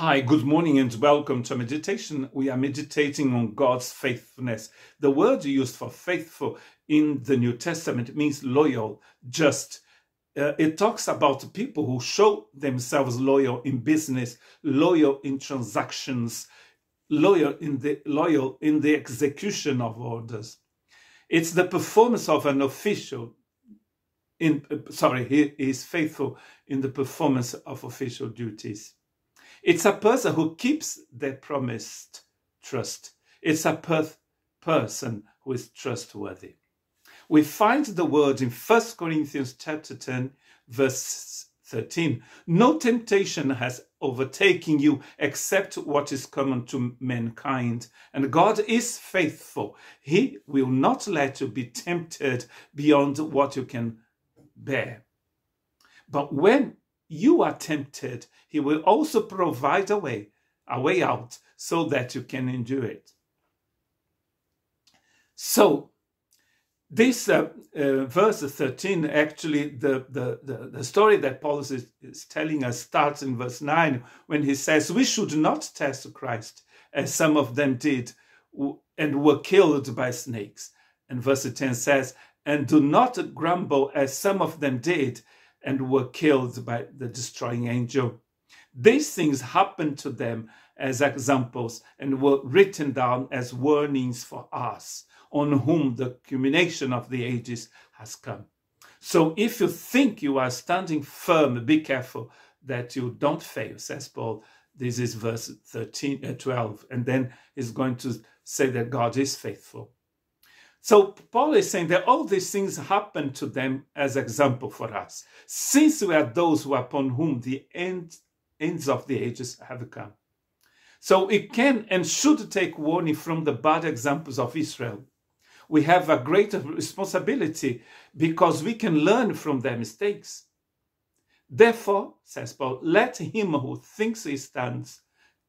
Hi, good morning and welcome to meditation. We are meditating on God's faithfulness. The word used for faithful in the New Testament means loyal, just. It talks about people who show themselves loyal in business, loyal in transactions, loyal in the execution of orders. It's the performance of an official. He is faithful in the performance of official duties. It's a person who keeps their promised trust. It's a person who is trustworthy. We find the word in 1 Corinthians chapter 10, verse 13. No temptation has overtaken you except what is common to mankind. And God is faithful. He will not let you be tempted beyond what you can bear. But when you are tempted, he will also provide a way out so that you can endure it. So this verse 13, actually the story that Paul is telling us starts in verse 9 when he says, we should not test Christ as some of them did and were killed by snakes. And verse 10 says, and do not grumble as some of them did and were killed by the destroying angel. These things happened to them as examples and were written down as warnings for us, on whom the culmination of the ages has come. So if you think you are standing firm, be careful that you don't fail, says Paul. This is verse 12. And then he's going to say that God is faithful. So Paul is saying that all these things happen to them as example for us, since we are those upon whom the ends of the ages have come. So it can and should take warning from the bad examples of Israel. We have a greater responsibility because we can learn from their mistakes. Therefore, says Paul, let him who thinks he stands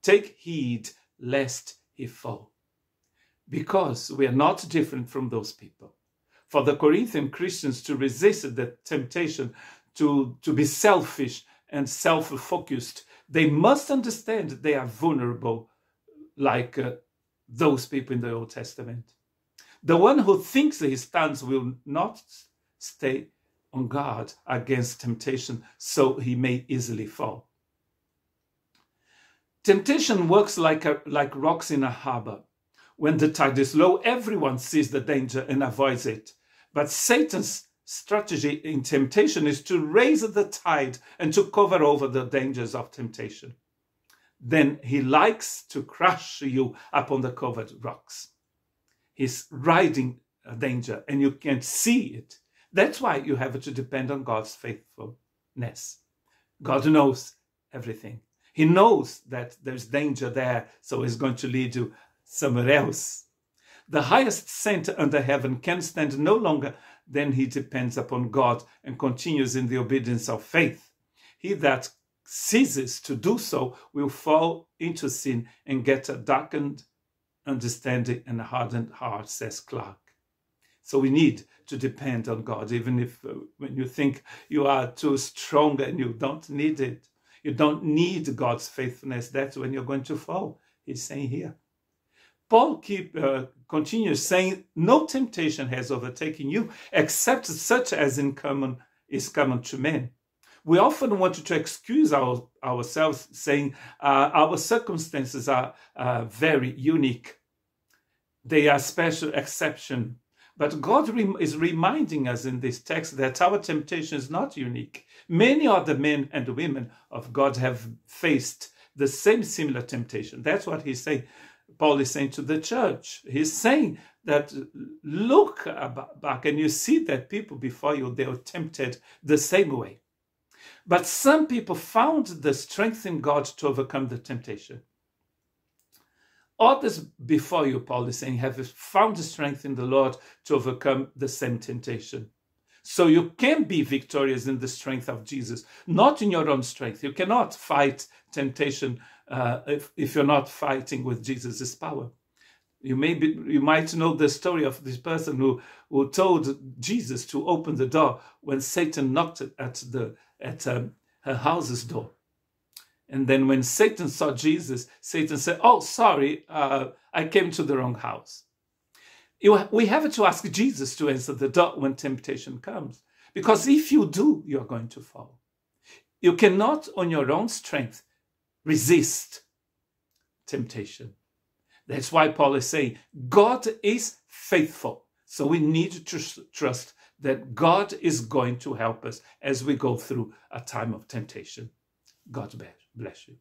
take heed lest he fall. Because we are not different from those people. For the Corinthian Christians to resist the temptation to be selfish and self-focused, they must understand they are vulnerable like those people in the Old Testament. The one who thinks he stands will not stay on guard against temptation, so he may easily fall. Temptation works like rocks in a harbor. When the tide is low, everyone sees the danger and avoids it. But Satan's strategy in temptation is to raise the tide and to cover over the dangers of temptation. Then he likes to crush you upon the covered rocks. He's riding a danger and you can't see it. That's why you have to depend on God's faithfulness. God knows everything. He knows that there's danger there, so he's going to lead you somewhere else. The highest saint under heaven can stand no longer than he depends upon God and continues in the obedience of faith. He that ceases to do so will fall into sin and get a darkened understanding and a hardened heart, says Clark. So we need to depend on God, even if when you think you are too strong and you don't need it. You don't need God's faithfulness. That's when you're going to fall, he's saying here. Paul continues saying, no temptation has overtaken you except such as is common to men. We often want to excuse ourselves saying our circumstances are very unique. They are special exception. But God is reminding us in this text that our temptation is not unique. Many other men and women of God have faced the same similar temptation. That's what he's saying. Paul is saying to the church. He's saying that look back and you see that people before you, they were tempted the same way. But some people found the strength in God to overcome the temptation. Others before you, Paul is saying, have found the strength in the Lord to overcome the same temptation. So you can be victorious in the strength of Jesus, not in your own strength. You cannot fight temptation if you're not fighting with Jesus' power. You might know the story of this person who told Jesus to open the door when Satan knocked at her house's door. And then when Satan saw Jesus, Satan said, oh, sorry, I came to the wrong house. We have to ask Jesus to answer the door when temptation comes. Because if you do, you're going to fall. You cannot, on your own strength, resist temptation. That's why Paul is saying, God is faithful. So we need to trust that God is going to help us as we go through a time of temptation. God bless you.